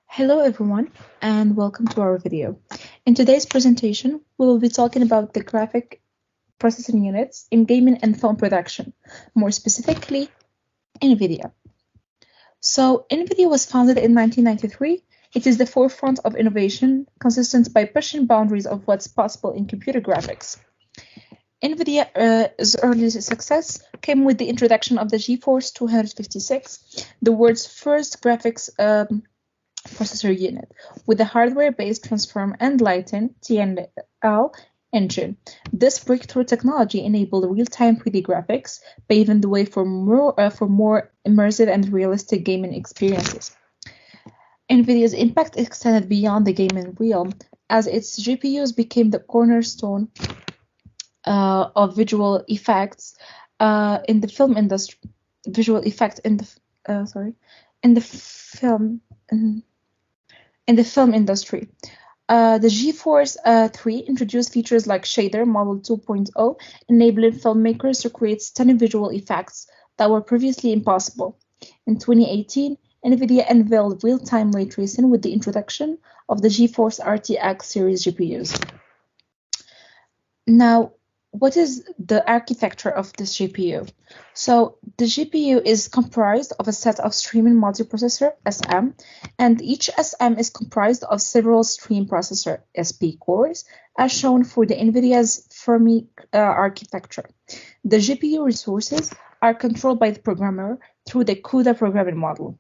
Hello everyone and welcome to our video. In today's presentation, we will be talking about the graphic processing units in gaming and film production, more specifically, NVIDIA. So NVIDIA was founded in 1993. It is the forefront of innovation, consistent by pushing boundaries of what's possible in computer graphics. NVIDIA's early success came with the introduction of the GeForce 256, the world's first graphics processor unit with a hardware-based transform and lighting (TNL) engine. This breakthrough technology enabled real-time 3D graphics, paving the way for more immersive and realistic gaming experiences. NVIDIA's impact extended beyond the gaming realm, as its GPUs became the cornerstone of visual effects in the film industry. In the film industry. The GeForce 3 introduced features like Shader Model 2.0, enabling filmmakers to create stunning visual effects that were previously impossible. In 2018, NVIDIA unveiled real-time ray tracing with the introduction of the GeForce RTX series GPUs. Now, what is the architecture of this GPU? So the GPU is comprised of a set of streaming multiprocessor (SM), and each SM is comprised of several stream processor (SP) cores, as shown for the NVIDIA's Fermi architecture. The GPU resources are controlled by the programmer through the CUDA programming model.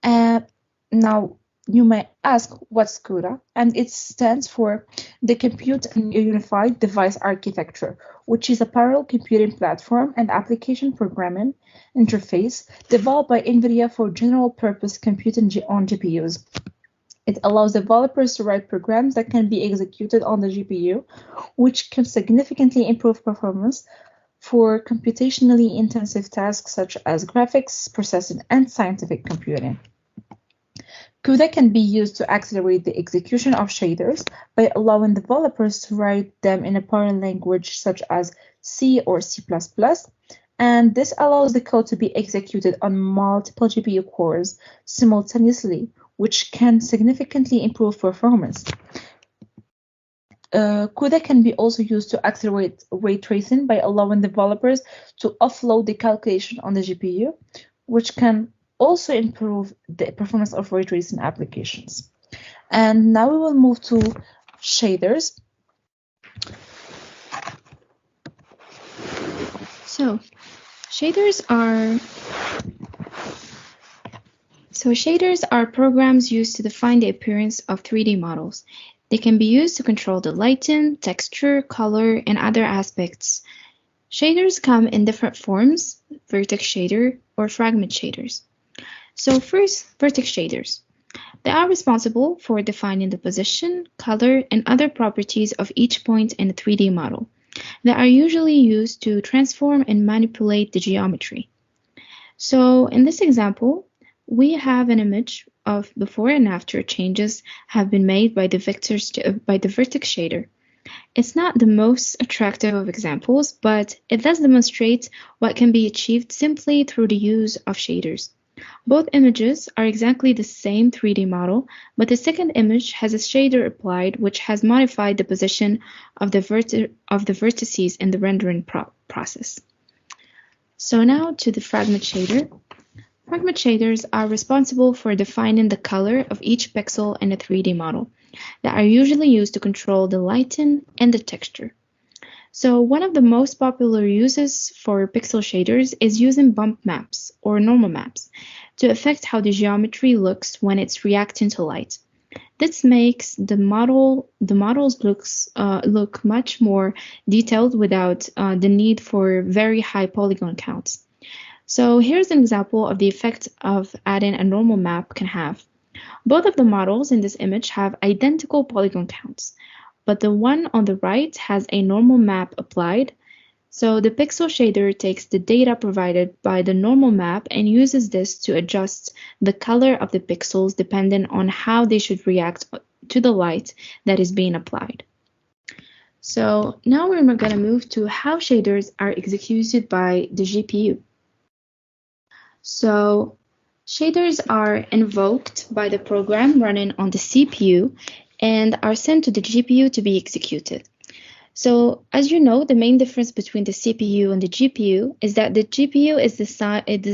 Now, you may ask what's CUDA, and it stands for the Compute Unified Device Architecture, which is a parallel computing platform and application programming interface developed by NVIDIA for general-purpose computing on GPUs. It allows developers to write programs that can be executed on the GPU, which can significantly improve performance for computationally intensive tasks such as graphics, processing, and scientific computing. CUDA can be used to accelerate the execution of shaders by allowing developers to write them in a parallel language such as C or C++, and this allows the code to be executed on multiple GPU cores simultaneously, which can significantly improve performance. CUDA can be also used to accelerate ray tracing by allowing developers to offload the calculation on the GPU, which can also improve the performance of ray tracing applications. And now we will move to shaders. So shaders are programs used to define the appearance of 3D models. They can be used to control the lighting, texture, color, and other aspects. Shaders come in different forms: vertex shader or fragment shaders. So first, vertex shaders. They are responsible for defining the position, color, and other properties of each point in a 3D model. They are usually used to transform and manipulate the geometry. So in this example, we have an image of before and after changes have been made by the vertex shader. It's not the most attractive of examples, but it does demonstrate what can be achieved simply through the use of shaders. Both images are exactly the same 3D model, but the second image has a shader applied which has modified the position of the vertices in the rendering process. So now to the fragment shader. Fragment shaders are responsible for defining the color of each pixel in a 3D model. They are usually used to control the lighting and the texture. So one of the most popular uses for pixel shaders is using bump maps or normal maps to affect how the geometry looks when it's reacting to light. This makes the models look much more detailed without the need for very high polygon counts. So here's an example of the effect of adding a normal map can have. Both of the models in this image have identical polygon counts, but the one on the right has a normal map applied. So the pixel shader takes the data provided by the normal map and uses this to adjust the color of the pixels depending on how they should react to the light that is being applied. So now we're going to move to how shaders are executed by the GPU. So Shaders are invoked by the program running on the CPU and are sent to the GPU to be executed. So, as you know, the main difference between the CPU and the GPU is that the GPU is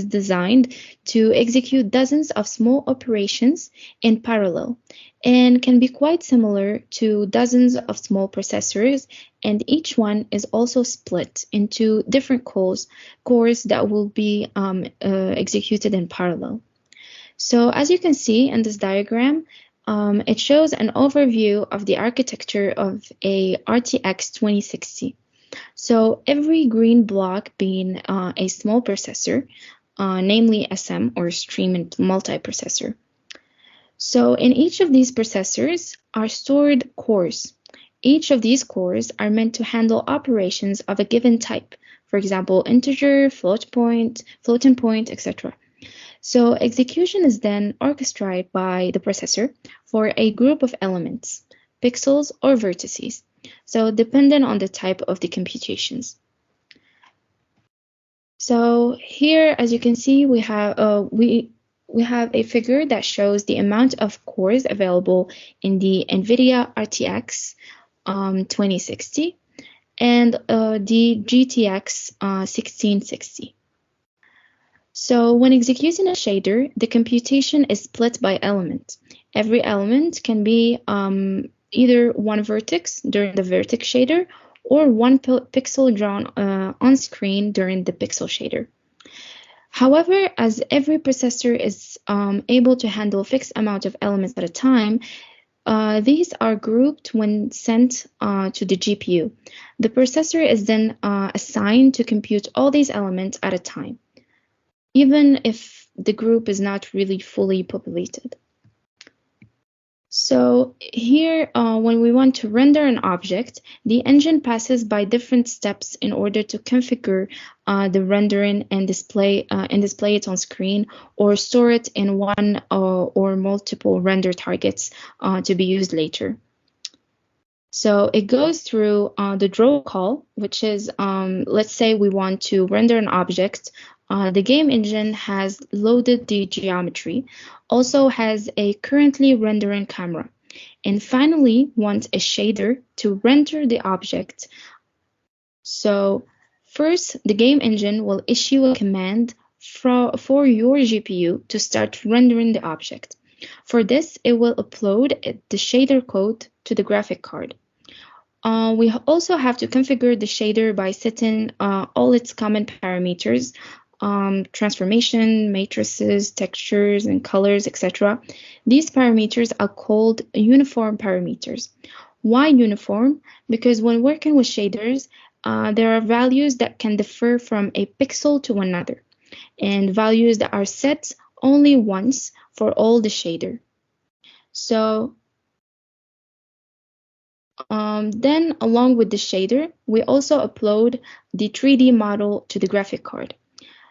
designed to execute dozens of small operations in parallel and can be quite similar to dozens of small processors, and each one is also split into different cores that will be executed in parallel. So as you can see in this diagram, it shows an overview of the architecture of a RTX 2060. So every green block being a small processor, namely SM or stream and multiprocessor. So in each of these processors are stored cores. Each of these cores are meant to handle operations of a given type, for example, integer, floating point, etc. So execution is then orchestrated by the processor for a group of elements, pixels or vertices, so dependent on the type of the computations. So here, as you can see, we have a figure that shows the amount of cores available in the NVIDIA RTX 2060 and the GTX 1660. So when executing a shader, the computation is split by element. Every element can be either one vertex during the vertex shader or one pixel drawn on screen during the pixel shader. However, as every processor is able to handle a fixed amount of elements at a time, these are grouped when sent to the GPU. The processor is then assigned to compute all these elements at a time, even if the group is not really fully populated. So here, when we want to render an object, the engine passes by different steps in order to configure the rendering and display it on screen, or store it in one or multiple render targets to be used later. So it goes through the draw call, which is, let's say we want to render an object. The game engine has loaded the geometry, also has a currently rendering camera, and finally wants a shader to render the object. So first, the game engine will issue a command for your GPU to start rendering the object. For this, it will upload the shader code to the graphic card. We also have to configure the shader by setting all its common parameters, transformation, matrices, textures, and colors, etc. These parameters are called uniform parameters. Why uniform? Because when working with shaders, there are values that can differ from a pixel to another, and values that are set only once for all the shader. So then, along with the shader, we also upload the 3D model to the graphic card.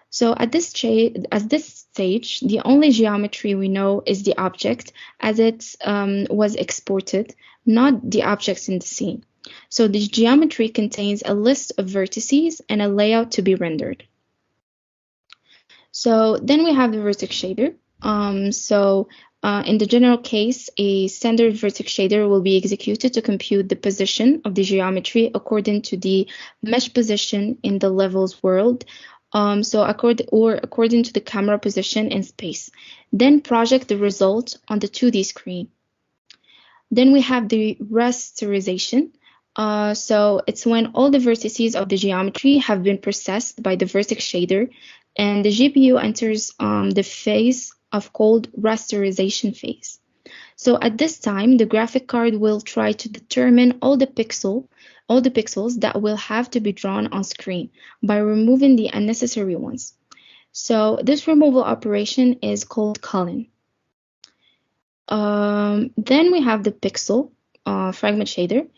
So at this stage, the only geometry we know is the object as it was exported, not the objects in the scene. So the geometry contains a list of vertices and a layout to be rendered. So then we have the vertex shader. In the general case, a standard vertex shader will be executed to compute the position of the geometry according to the mesh position in the levels world, according to the camera position in space. Then project the result on the 2D screen. Then we have the rasterization. So it's when all the vertices of the geometry have been processed by the vertex shader, and the GPU enters the phase of called rasterization phase. So at this time, the graphic card will try to determine all the pixels that will have to be drawn on screen by removing the unnecessary ones. So this removal operation is called culling. Then we have the pixel fragment shader.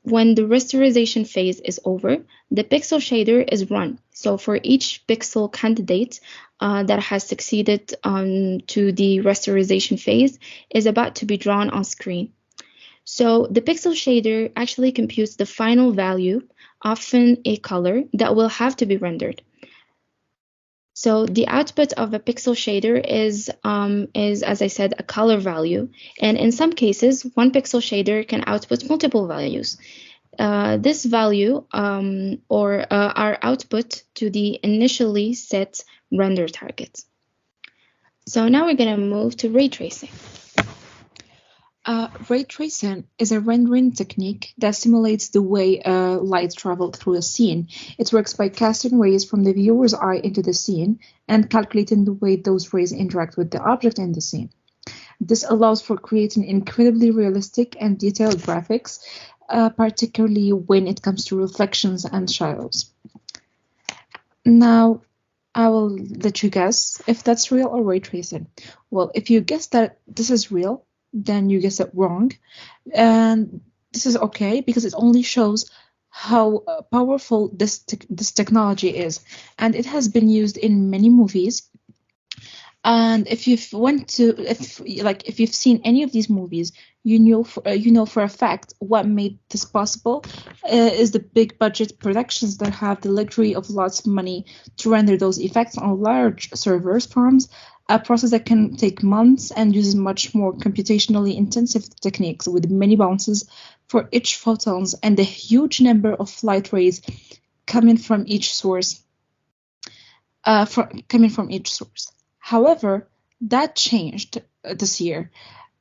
When the rasterization phase is over, the pixel shader is run. So for each pixel candidate that has succeeded to the rasterization phase is about to be drawn on screen. So the pixel shader actually computes the final value, often a color, that will have to be rendered. So the output of a pixel shader is, as I said, a color value. And in some cases, one pixel shader can output multiple values. This value are output to the initially set render target. So now we're going to move to ray tracing. Ray tracing is a rendering technique that simulates the way light travels through a scene. It works by casting rays from the viewer's eye into the scene and calculating the way those rays interact with the object in the scene. This allows for creating incredibly realistic and detailed graphics, particularly when it comes to reflections and shadows. Now, I will let you guess if that's real or ray tracing. Well, if you guess that this is real, then you guess it wrong. And this is okay because it only shows how powerful this technology is. And it has been used in many movies. And if you've seen any of these movies, you know for a fact what made this possible is the big budget productions that have the luxury of lots of money to render those effects on large server farms, a process that can take months and uses much more computationally intensive techniques with many bounces for each photons and a huge number of light rays coming from each source. However, that changed this year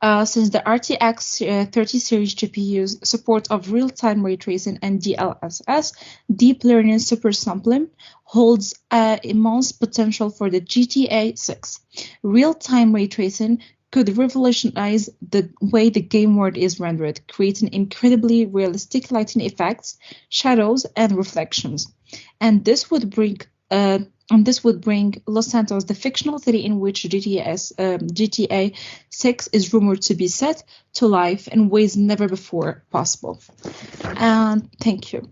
since the RTX 30 series GPUs support of real-time ray tracing and DLSS, deep learning super sampling, holds immense potential for the GTA 6. Real-time ray tracing could revolutionize the way the game world is rendered, creating incredibly realistic lighting effects, shadows, and reflections. And this would bring Los Santos, the fictional city in which GTA 6 is rumored to be set, to life in ways never before possible. And thank you.